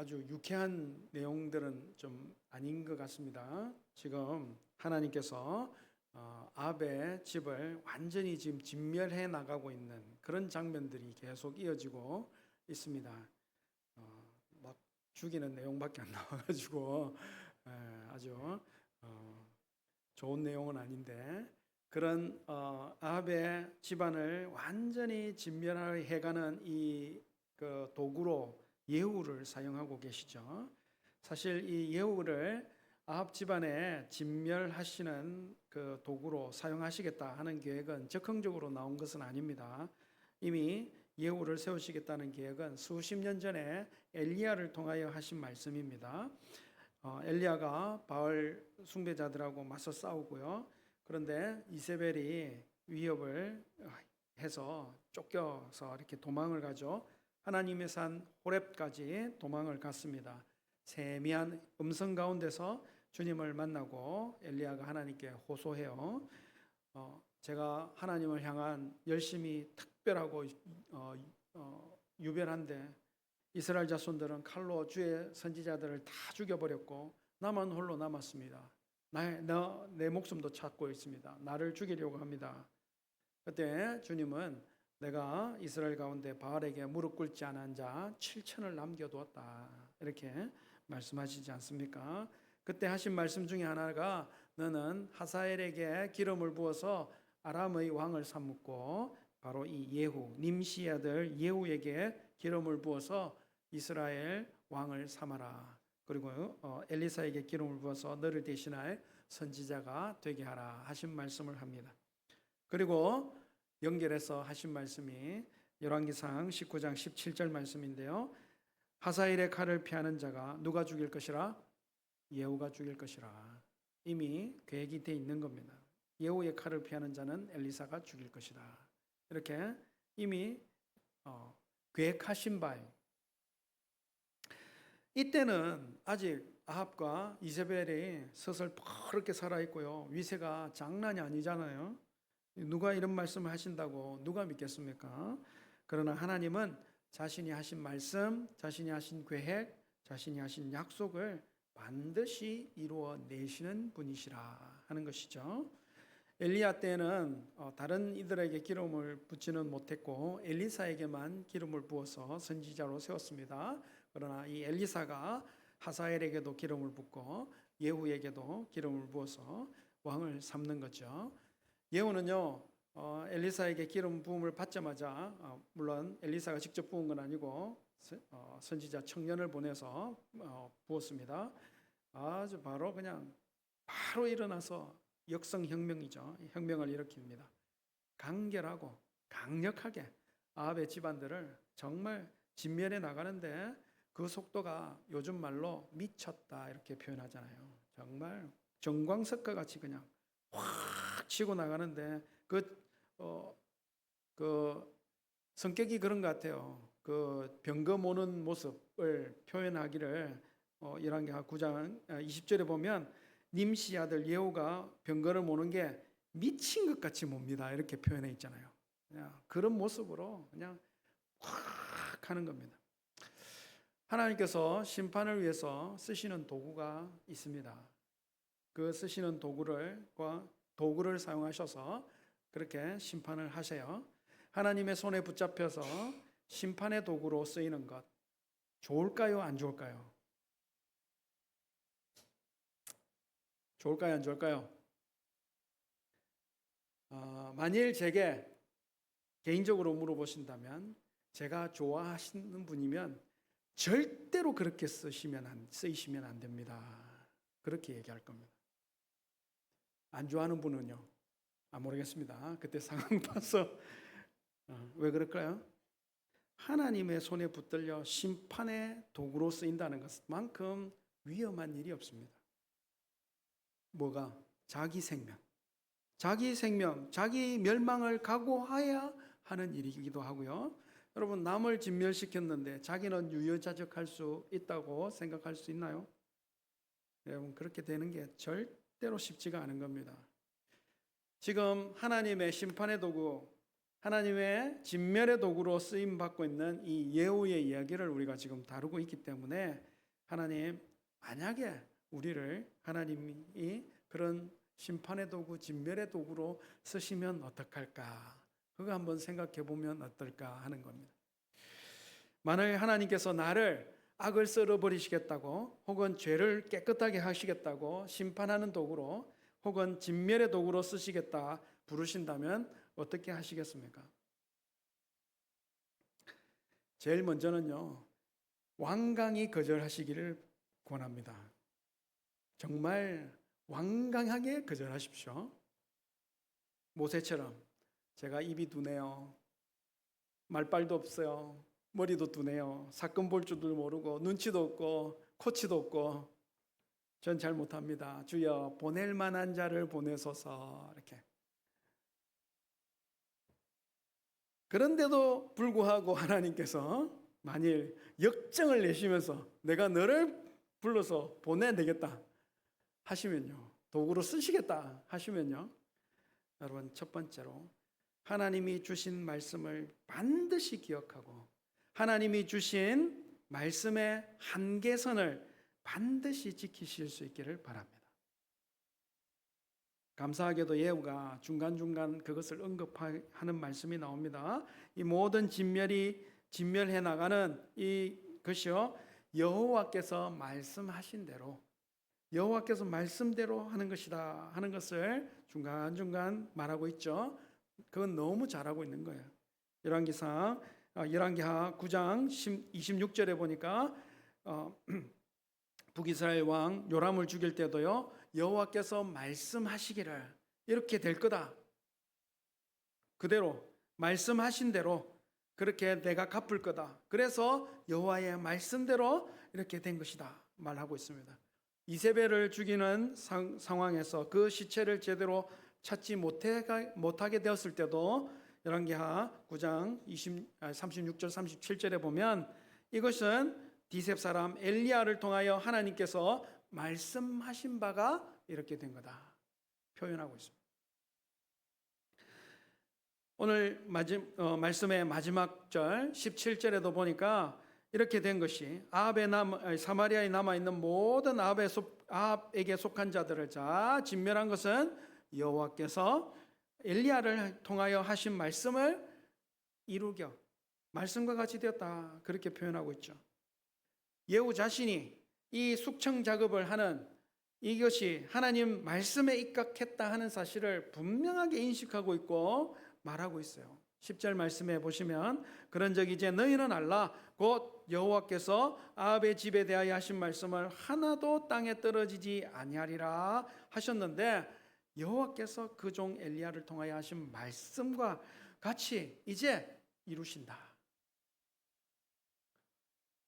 아주 유쾌한 내용들은 좀 아닌 것 같습니다. 지금 하나님께서 아합의 집을 완전히 지금 진멸해 나가고 있는 그런 장면들이 계속 이어지고 있습니다. 막 죽이는 내용밖에 안 나와가지고 아주 좋은 내용은 아닌데 그런 아합의 집안을 완전히 진멸해가는 그 도구로 예후를 사용하고 계시죠. 사실 이 예후를 아합 집안에 진멸하시는 그 도구로 사용하시겠다 하는 계획은 적극적으로 나온 것은 아닙니다. 이미 예후를 세우시겠다는 계획은 수십 년 전에 엘리야를 통하여 하신 말씀입니다. 엘리야가 바알 숭배자들하고 맞서 싸우고요. 그런데 이세벨이 위협을 해서 쫓겨서 이렇게 도망을 가죠. 하나님의 산 호렙까지 도망을 갔습니다. 세미한 음성 가운데서 주님을 만나고 엘리야가 하나님께 호소해요. 제가 하나님을 향한 열심히 특별하고 유별한데 이스라엘 자손들은 칼로 주의 선지자들을 다 죽여버렸고 나만 홀로 남았습니다. 내 목숨도 찾고 있습니다. 나를 죽이려고 합니다. 그때 주님은 내가 이스라엘 가운데 바알에게 무릎 꿇지 않은 자 7천을 남겨두었다 이렇게 말씀하시지 않습니까? 그때 하신 말씀 중에 하나가 너는 하사엘에게 기름을 부어서 아람의 왕을 삼고 바로 이 예후 님시의 아들 예후에게 기름을 부어서 이스라엘 왕을 삼아라. 그리고 엘리사에게 기름을 부어서 너를 대신할 선지자가 되게 하라 하신 말씀을 합니다. 그리고 연결해서 하신 말씀이 열왕기상 19장 17절 말씀인데요. 하사엘의 칼을 피하는 자가 누가 죽일 것이라? 예후가 죽일 것이라. 이미 계획이 돼 있는 겁니다. 예후의 칼을 피하는 자는 엘리사가 죽일 것이다. 이렇게 이미 계획하신 바예요. 이때는 아직 아합과 이세벨이 서슬 퍼렇게 살아있고요. 위세가 장난이 아니잖아요. 누가 이런 말씀을 하신다고 누가 믿겠습니까? 그러나 하나님은 자신이 하신 말씀, 자신이 하신 계획, 자신이 하신 약속을 반드시 이루어 내시는 분이시라 하는 것이죠. 엘리야 때는 다른 이들에게 기름을 붓지는 못했고 엘리사에게만 기름을 부어서 선지자로 세웠습니다. 그러나 이 엘리사가 하사엘에게도 기름을 붓고 예후에게도 기름을 부어서 왕을 삼는 거죠. 예후는요 엘리사에게 기름 부음을 받자마자 물론 엘리사가 직접 부은 건 아니고 선지자 청년을 보내서 부었습니다. 아주 바로 그냥 바로 일어나서 역성혁명이죠. 혁명을 일으킵니다. 간결하고 강력하게 아합의 집안들을 정말 진멸해 나가는데 그 속도가 요즘 말로 미쳤다 이렇게 표현하잖아요. 정말 정광석과 같이 그냥 확 치고 나가는데 그 성격이 그런 것 같아요. 그 병거 모는 모습을 표현하기를 열왕기하 9장 20절에 보면 님시 아들 예후가 병거를 모는 게 미친 것 같이 몹니다. 이렇게 표현해 있잖아요. 그냥 그런 모습으로 그냥 확 하는 겁니다. 하나님께서 심판을 위해서 쓰시는 도구가 있습니다. 그 쓰시는 도구를 사용하셔서 그렇게 심판을 하세요. 하나님의 손에 붙잡혀서 심판의 도구로 쓰이는 것 좋을까요? 안 좋을까요? 좋을까요? 안 좋을까요? 만일 제게 개인적으로 물어보신다면 제가 좋아하시는 분이면 절대로 그렇게 쓰이시면 안 됩니다. 그렇게 얘기할 겁니다. 안 좋아하는 분은요? 모르겠습니다. 그때 상황 봐서 왜 그럴까요? 하나님의 손에 붙들려 심판의 도구로 쓰인다는 것만큼 위험한 일이 없습니다. 뭐가? 자기 생명, 자기 멸망을 각오해야 하는 일이기도 하고요. 여러분 남을 진멸시켰는데 자기는 유유자적할 수 있다고 생각할 수 있나요? 여러분 그렇게 되는 게 절대로 쉽지가 않은 겁니다. 지금 하나님의 심판의 도구 하나님의 진멸의 도구로 쓰임 받고 있는 이 예후의 이야기를 우리가 지금 다루고 있기 때문에 하나님, 만약에 우리를 하나님이 그런 심판의 도구, 진멸의 도구로 쓰시면 어떡할까? 그거 한번 생각해 보면 어떨까 하는 겁니다. 만일 하나님께서 나를 악을 썰어버리시겠다고, 혹은 죄를 깨끗하게 하시겠다고 심판하는 도구로, 혹은 진멸의 도구로 쓰시겠다 부르신다면 어떻게 하시겠습니까? 제일 먼저는요, 완강히 거절하시기를 권합니다. 정말 완강하게 거절하십시오. 모세처럼 제가 입이 둔해요, 말빨도 없어요, 머리도 둔해요, 사건 볼 줄도 모르고 눈치도 없고 코치도 없고 전 잘 못합니다. 주여 보낼 만한 자를 보내소서. 이렇게. 그런데도 불구하고 하나님께서 만일 역정을 내시면서 내가 너를 불러서 보내야 되겠다 하시면요, 도구로 쓰시겠다 하시면요, 여러분, 첫 번째로 하나님이 주신 말씀을 반드시 기억하고 하나님이 주신 말씀의 한계선을 반드시 지키실 수 있기를 바랍니다. 감사하게도 예후가 중간중간 그것을 언급하는 말씀이 나옵니다. 이 모든 진멸해 나가는 이것이요, 여호와께서 말씀하신 대로, 여호와께서 말씀대로 하는 것이다 하는 것을 중간중간 말하고 있죠. 그건 너무 잘하고 있는 거예요. 열왕기하 9장 26절에 보니까 북이스라엘 왕 요람을 죽일 때도요, 여호와께서 말씀하시기를 이렇게 될 거다, 그대로 말씀하신 대로 그렇게 내가 갚을 거다, 그래서 여호와의 말씀대로 이렇게 된 것이다 말하고 있습니다. 이세벨을 죽이는 상황에서 그 시체를 제대로 찾지 못하게 되었을 때도 열왕기하 9장 36절 37절에 보면 이것은 디셉 사람 엘리야를 통하여 하나님께서 말씀하신 바가 이렇게 된 거다 표현하고 있습니다. 오늘 말씀의 마지막 절 17절에도 보니까 이렇게 된 것이 사마리아에 남아있는 모든 아합에게 속한 자들을 다 진멸한 것은 여호와께서 엘리야를 통하여 하신 말씀을 이루겨 말씀과 같이 되었다, 그렇게 표현하고 있죠. 예후 자신이 이 숙청 작업을 하는 이것이 하나님 말씀에 입각했다 하는 사실을 분명하게 인식하고 있고 말하고 있어요. 10절 말씀에 보시면 그런 적 이제 너희는 알라, 곧 여호와께서 아합의 집에 대하여 하신 말씀을 하나도 땅에 떨어지지 아니하리라 하셨는데, 여호와께서 그 종 엘리야를 통하여 하신 말씀과 같이 이제 이루신다.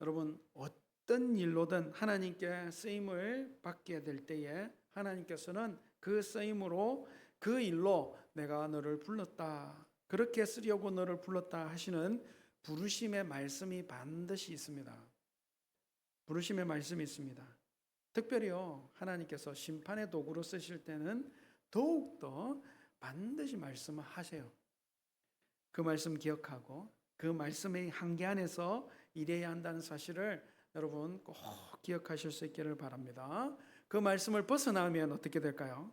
여러분, 어떤 일로든 하나님께 쓰임을 받게 될 때에 하나님께서는 그 쓰임으로, 그 일로 내가 너를 불렀다, 그렇게 쓰려고 너를 불렀다 하시는 부르심의 말씀이 반드시 있습니다. 부르심의 말씀이 있습니다. 특별히요, 하나님께서 심판의 도구로 쓰실 때는 더욱더 반드시 말씀을 하세요. 그 말씀 기억하고 그 말씀의 한계 안에서 일해야 한다는 사실을 여러분 꼭 기억하실 수 있기를 바랍니다. 그 말씀을 벗어나면 어떻게 될까요?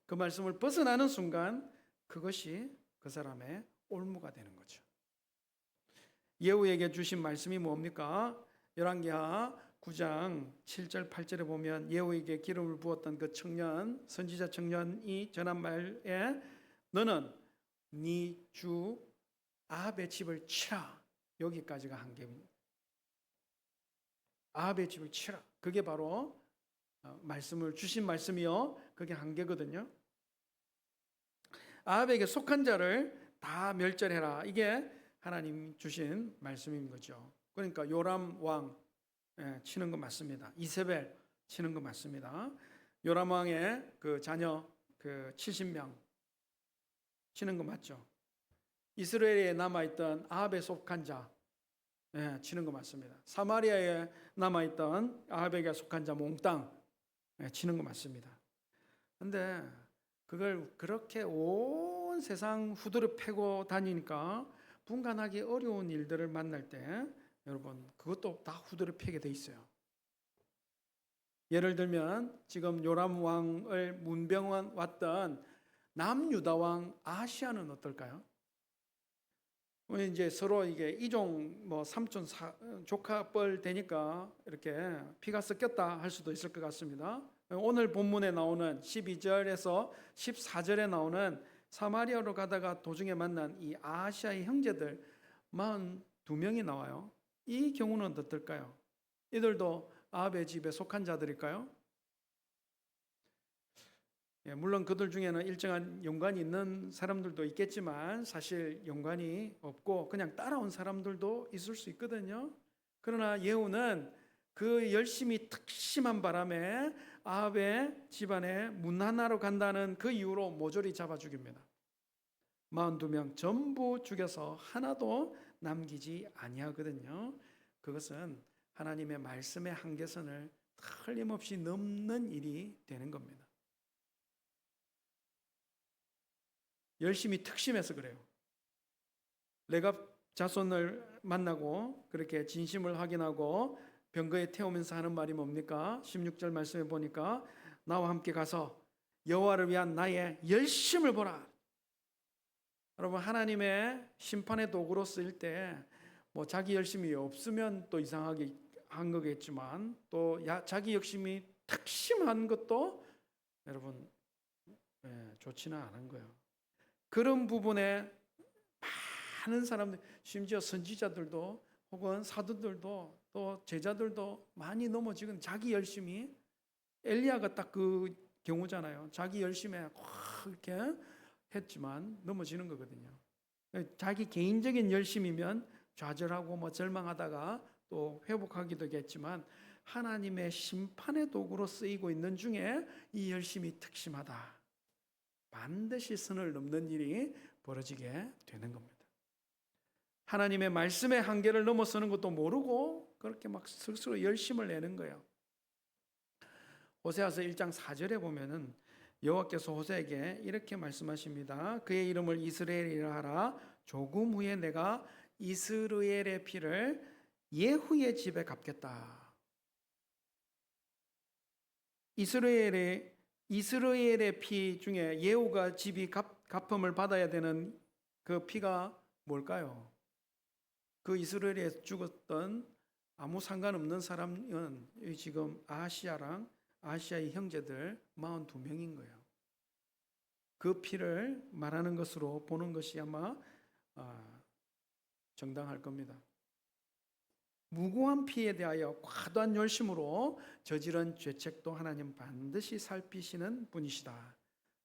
그 말씀을 벗어나는 순간 그것이 그 사람의 올무가 되는 거죠. 예후에게 주신 말씀이 뭡니까? 열왕기하 9장 7절 8절에 보면 예후에게 기름을 부었던 그 청년, 선지자 청년이 전한 말에 너는 네 주 아합의 집을 치라, 여기까지가 한계입니다. 아합의 집을 치라, 그게 바로 말씀을 주신 말씀이요, 그게 한계거든요. 아합에게 속한 자를 다 멸절해라, 이게 하나님 주신 말씀인 거죠. 그러니까 요람 왕 치는 거 맞습니다. 이세벨 치는 거 맞습니다. 요람 왕의 그 자녀 그 70명 치는 거 맞죠. 이스라엘에 남아있던 아합에 속한 자 치는 거 맞습니다. 사마리아에 남아있던 아합에게 속한 자 몽땅 치는 거 맞습니다. 근데 그걸 그렇게 온 온 세상 후드를 패고 다니니까 분간하기 어려운 일들을 만날 때 여러분 그것도 다 후드를 패게 돼 있어요. 예를 들면 지금 요람 왕을 문병 왔던 남유다 왕 아하시아는 어떨까요? 이제 서로 이게 이종 삼촌 조카뻘 되니까 이렇게 피가 섞였다 할 수도 있을 것 같습니다. 오늘 본문에 나오는 12절에서 14절에 나오는 사마리아로 가다가 도중에 만난 이 아하시아의 형제들 42명이 나와요. 이 경우는 어떨까요? 이들도 아합의 집에 속한 자들일까요? 물론 그들 중에는 일정한 연관이 있는 사람들도 있겠지만 사실 연관이 없고 그냥 따라온 사람들도 있을 수 있거든요. 그러나 예후는 그 열심히 특심한 바람에 아합의 집안에 문하나로 간다는 그 이유로 모조리 잡아 죽입니다. 42명 전부 죽여서 하나도 남기지 아니하거든요. 그것은 하나님의 말씀의 한계선을 틀림없이 넘는 일이 되는 겁니다. 열심히 특심해서 그래요. 레갑 자손을 만나고 그렇게 진심을 확인하고 병거에 태우면서 하는 말이 뭡니까? 16절 말씀에 보니까 나와 함께 가서 여호와를 위한 나의 열심을 보라. 여러분 하나님의 심판의 도구로 쓰일 때 자기 열심이 없으면 또 이상하게 한 거겠지만 또 자기 열심이 특심한 것도 여러분 좋지는 않은 거예요. 그런 부분에 많은 사람들, 심지어 선지자들도 혹은 사도들도 또 제자들도 많이 넘어지건 자기 열심이 엘리야가 딱 그 경우잖아요. 자기 열심에 이렇게 했지만 넘어지는 거거든요. 자기 개인적인 열심이면 좌절하고 절망하다가 또 회복하기도 하겠지만 하나님의 심판의 도구로 쓰이고 있는 중에 이 열심이 특심하다. 반드시 선을 넘는 일이 벌어지게 되는 겁니다. 하나님의 말씀의 한계를 넘어서는 것도 모르고 그렇게 막 스스로 열심을 내는 거예요. 호세아서 1장 4절에 보면은 여호와께서 호세에게 이렇게 말씀하십니다. 그의 이름을 이스라엘이라 하라. 조금 후에 내가 이스라엘의 피를 예후의 집에 갚겠다. 이스라엘의 피 중에 예후가 집이 갚음을 받아야 되는 그 피가 뭘까요? 그 이스라엘에 죽었던 아무 상관없는 사람은 지금 아하시아의 형제들 42명인 거예요. 그 피를 말하는 것으로 보는 것이 아마 정당할 겁니다. 무고한 피에 대하여 과도한 열심으로 저지른 죄책도 하나님 반드시 살피시는 분이시다.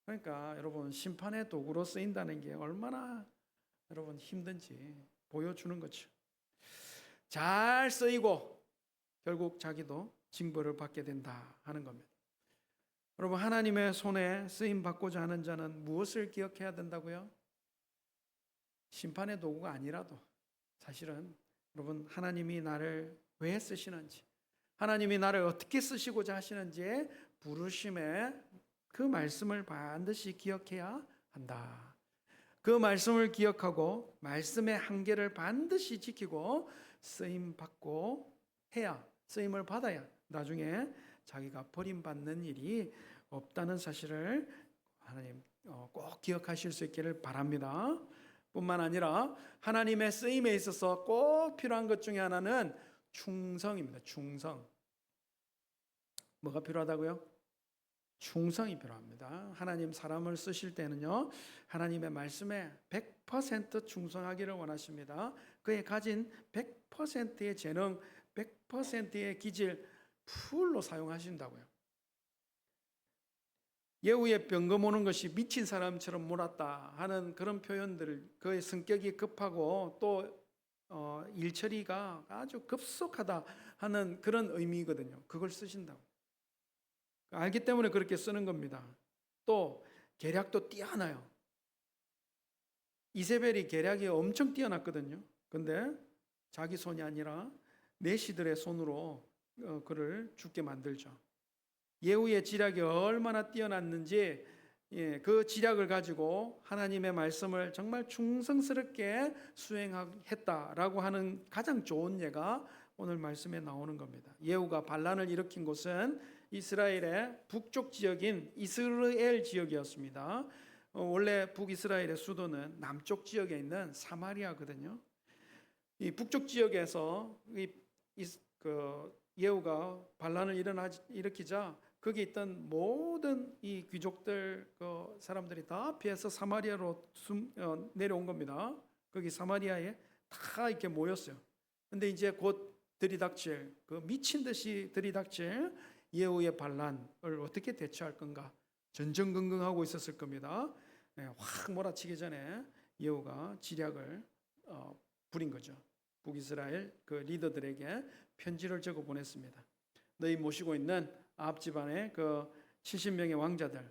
그러니까 여러분 심판의 도구로 쓰인다는 게 얼마나 여러분 힘든지 보여주는 거죠. 잘 쓰이고 결국 자기도 징벌을 받게 된다 하는 겁니다. 여러분 하나님의 손에 쓰임 받고자 하는 자는 무엇을 기억해야 된다고요? 심판의 도구가 아니라도 사실은 여러분 하나님이 나를 왜 쓰시는지 하나님이 나를 어떻게 쓰시고자 하시는지의 부르심에 그 말씀을 반드시 기억해야 한다. 그 말씀을 기억하고 말씀의 한계를 반드시 지키고 쓰임 받고 해야 쓰임을 받아야 나중에 자기가 버림받는 일이 없다는 사실을 하나님 꼭 기억하실 수 있기를 바랍니다. 뿐만 아니라 하나님의 쓰임에 있어서 꼭 필요한 것 중에 하나는 충성입니다. 충성. 뭐가 필요하다고요? 충성이 필요합니다. 하나님 사람을 쓰실 때는요, 하나님의 말씀에 100% 충성하기를 원하십니다. 그의 가진 100%의 재능, 100%의 기질 풀로 사용하신다고요. 예후에 병거 모는 것이 미친 사람처럼 몰았다 하는 그런 표현들, 그의 성격이 급하고 또 일처리가 아주 급속하다 하는 그런 의미거든요. 그걸 쓰신다고. 알기 때문에 그렇게 쓰는 겁니다. 또 계략도 뛰어나요. 이세벨이 계략이 엄청 뛰어났거든요. 근데 자기 손이 아니라 내시들의 손으로 그를 죽게 만들죠. 예후의 지략이 얼마나 뛰어났는지 그 지략을 가지고 하나님의 말씀을 정말 충성스럽게 수행했다라고 하는 가장 좋은 예가 오늘 말씀에 나오는 겁니다. 예후가 반란을 일으킨 곳은 이스라엘의 북쪽 지역인 이스라엘 지역이었습니다. 원래 북이스라엘의 수도는 남쪽 지역에 있는 사마리아거든요. 이 북쪽 지역에서 예후가 반란을 일으키자 거기 있던 모든 이 귀족들 사람들이 다 피해서 사마리아로 내려온 겁니다. 거기 사마리아에 다 이렇게 모였어요. 근데 이제 곧 들이닥칠 미친 듯이 들이닥칠 예후의 반란을 어떻게 대처할 건가 전전긍긍하고 있었을 겁니다. 확 몰아치기 전에 예후가 지략을 부린 거죠. 북이스라엘 리더들에게 편지를 적어 보냈습니다. 너희 모시고 있는 아합 집안의 70명의 왕자들,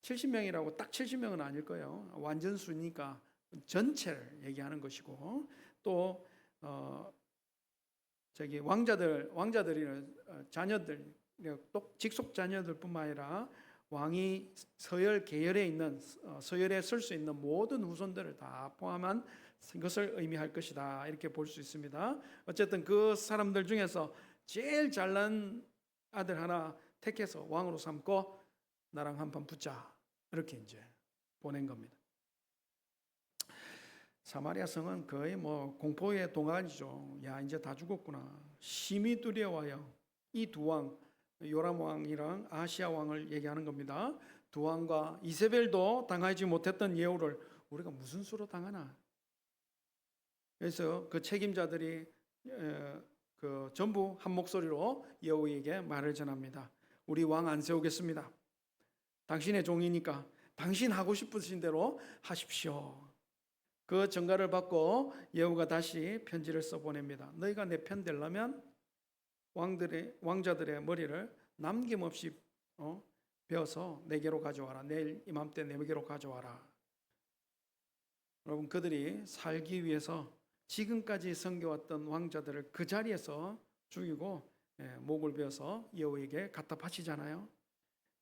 70명이라고 딱 70명은 아닐 거예요. 완전수니까 전체를 얘기하는 것이고, 또 왕자들이는 자녀들, 또 직속 자녀들뿐만 아니라 왕이 서열 계열에 있는 서열에 설 수 있는 모든 후손들을 다 포함한 것을 의미할 것이다, 이렇게 볼 수 있습니다. 어쨌든 그 사람들 중에서 제일 잘난 아들 하나 택해서 왕으로 삼고 나랑 한판 붙자, 이렇게 이제 보낸 겁니다. 사마리아 성은 거의 공포의 동안이죠. 야, 이제 다 죽었구나. 심히 두려워요. 이 두 왕, 요람 왕이랑 아하시야 왕을 얘기하는 겁니다. 두 왕과 이세벨도 당하지 못했던 예후를 우리가 무슨 수로 당하나. 그래서 그 책임자들이 전부 한 목소리로 예후에게 말을 전합니다. 우리 왕 안 세우겠습니다. 당신의 종이니까 당신 하고 싶으신 대로 하십시오. 그 전가를 받고 예후가 다시 편지를 써보냅니다. 너희가 내 편 되려면 왕자들의 머리를 남김없이 베어서 내게로 가져와라. 내일 이맘때 내게로 가져와라. 여러분, 그들이 살기 위해서 지금까지 섬겨왔던 왕자들을 그 자리에서 죽이고 목을 베어서 예후에게 갖다 바치잖아요.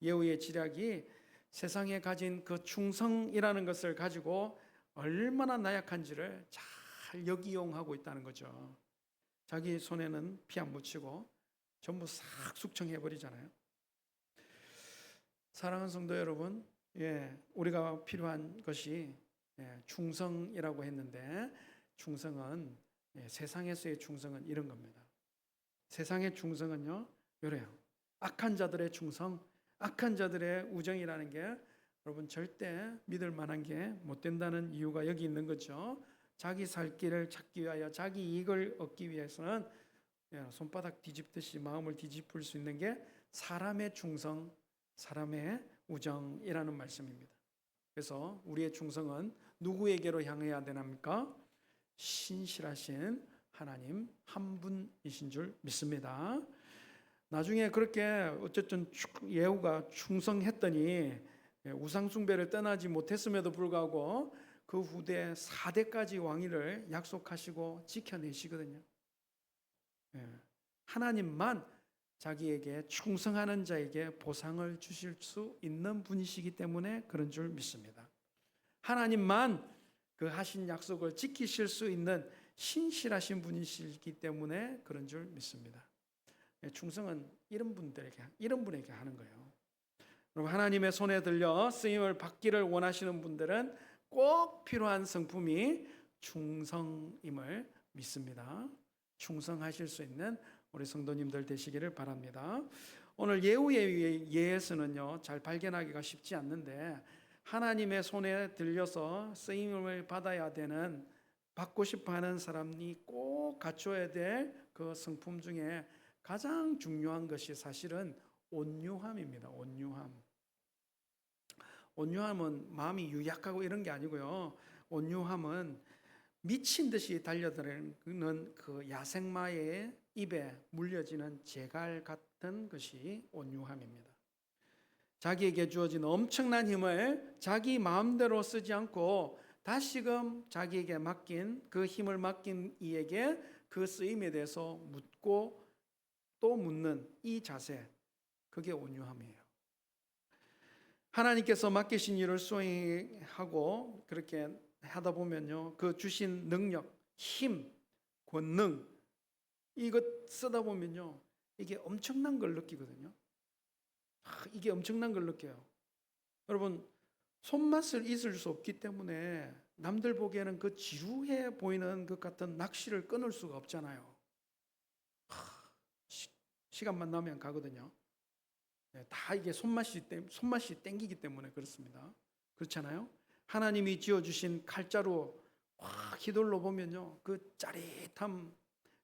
예후의 지략이 세상에 가진 그 충성이라는 것을 가지고 얼마나 나약한지를 잘 역이용하고 있다는 거죠. 자기 손에는 피 안 묻히고 전부 싹 숙청해버리잖아요. 사랑하는 성도 여러분, 우리가 필요한 것이 충성이라고 했는데, 충성은 세상에서의 충성은 이런 겁니다. 세상의 충성은요, 이래요. 악한 자들의 충성, 악한 자들의 우정이라는 게 여러분 절대 믿을 만한 게 못 된다는 이유가 여기 있는 거죠. 자기 살 길을 찾기 위하여 자기 이익을 얻기 위해서는 손바닥 뒤집듯이 마음을 뒤집을 수 있는 게 사람의 충성, 사람의 우정이라는 말씀입니다. 그래서 우리의 충성은 누구에게로 향해야 되nap니까? 신실하신 하나님 한 분이신 줄 믿습니다. 나중에 그렇게 어쨌든 예후가 충성했더니 우상숭배를 떠나지 못했음에도 불구하고 그 후대 4대까지 왕위를 약속하시고 지켜내시거든요. 하나님만 자기에게 충성하는 자에게 보상을 주실 수 있는 분이시기 때문에 그런 줄 믿습니다. 하나님만 그 하신 약속을 지키실 수 있는 신실하신 분이시기 때문에 그런 줄 믿습니다. 충성은 이런 분에게 하는 거예요. 여러분, 하나님의 손에 들려 쓰임을 받기를 원하시는 분들은 꼭 필요한 성품이 충성임을 믿습니다. 충성하실 수 있는 우리 성도님들 되시기를 바랍니다. 오늘 예후의 예에서는요, 잘 발견하기가 쉽지 않는데, 하나님의 손에 들려서 쓰임을 받아야 되는, 받고 싶어하는 사람이 꼭 갖춰야 될 그 성품 중에 가장 중요한 것이 사실은 온유함입니다. 온유함은 마음이 유약하고 이런 게 아니고요. 온유함은 미친 듯이 달려드는 그 야생마의 입에 물려지는 재갈 같은 것이 온유함입니다. 자기에게 주어진 엄청난 힘을 자기 마음대로 쓰지 않고 다시금 자기에게 맡긴 그 힘을 맡긴 이에게 그 쓰임에 대해서 묻고 또 묻는 이 자세, 그게 온유함이에요. 하나님께서 맡기신 일을 수행하고 그렇게 하다 보면요, 그 주신 능력, 힘, 권능 이것 쓰다 보면요, 이게 엄청난 걸 느끼거든요. 이게 엄청난 걸 느껴요. 여러분, 손맛을 잊을 수 없기 때문에 남들 보기에는 그 지루해 보이는 것 같은 낚시를 끊을 수가 없잖아요. 시간만 나면 가거든요. 다 이게 손맛이 땡기기 때문에 그렇습니다. 그렇잖아요. 하나님이 지어주신 칼자루 확 휘둘러 보면요, 그 짜릿함,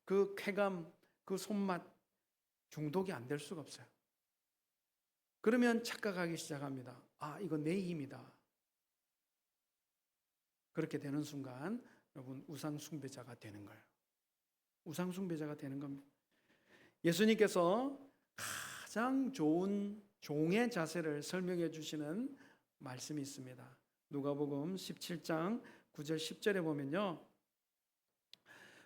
그 쾌감, 그 손맛 중독이 안 될 수가 없어요. 그러면 착각하기 시작합니다. 아, 이거 내 힘이다. 그렇게 되는 순간 여러분 우상 숭배자가 되는 거예요. 우상 숭배자가 되는 겁니다. 예수님께서 가장 좋은 종의 자세를 설명해 주시는 말씀이 있습니다. 누가복음 17장 9절 10절에 보면요,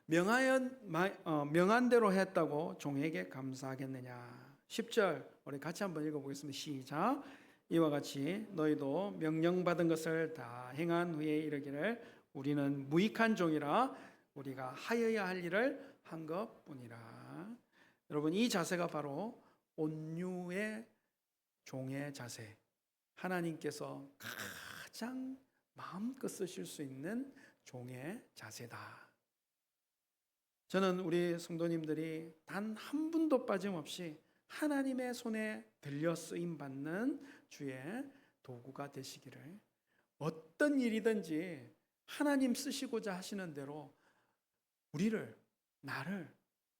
명한 대로 했다고 종에게 감사하겠느냐. 10절 우리 같이 한번 읽어보겠습니다. 시작. 이와 같이 너희도 명령받은 것을 다 행한 후에 이르기를 우리는 무익한 종이라 우리가 하여야 할 일을 한 것뿐이라. 여러분, 이 자세가 바로 온유의 종의 자세, 하나님께서 가장 마음껏 쓰실 수 있는 종의 자세다. 저는 우리 성도님들이 단 한 분도 빠짐없이 하나님의 손에 들려 쓰임 받는 주의 도구가 되시기를, 어떤 일이든지 하나님 쓰시고자 하시는 대로 나를,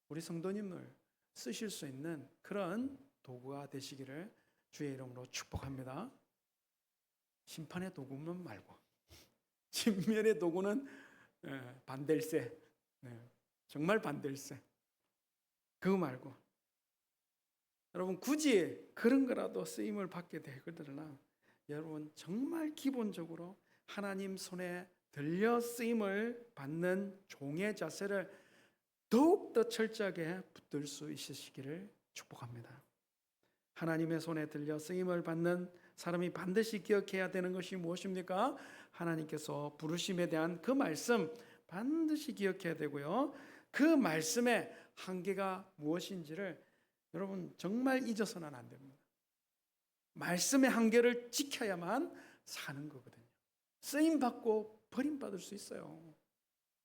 우리 성도님을 쓰실 수 있는 그런 도구가 되시기를 주의 이름으로 축복합니다. 심판의 도구는 말고 진멸의 도구는 반댈세, 정말 반댈세, 그거 말고 여러분 굳이 그런 거라도 쓰임을 받게 되거든요. 여러분 정말 기본적으로 하나님 손에 들려 쓰임을 받는 종의 자세를 더욱더 철저하게 붙들 수 있으시기를 축복합니다. 하나님의 손에 들려 쓰임을 받는 사람이 반드시 기억해야 되는 것이 무엇입니까? 하나님께서 부르심에 대한 그 말씀 반드시 기억해야 되고요, 그 말씀의 한계가 무엇인지를 여러분 정말 잊어서는 안 됩니다. 말씀의 한계를 지켜야만 사는 거거든요. 쓰임받고 버림받을 수 있어요.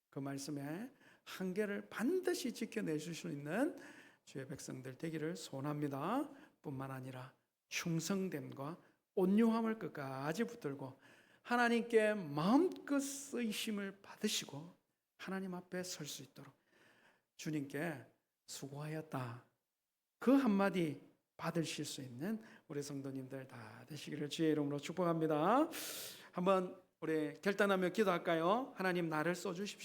그 말씀의 한계를 반드시 지켜내실 수 있는 주의 백성들 되기를 소원합니다. 뿐만 아니라 충성됨과 온유함을 끝까지 붙들고 하나님께 마음껏 쓰이심을 받으시고 하나님 앞에 설 수 있도록 주님께 수고하였다, 그 한마디 받으실 수 있는 우리 성도님들 다 되시기를 주의 이름으로 축복합니다. 한번 우리 결단하며 기도할까요? 하나님, 나를 써주십시오.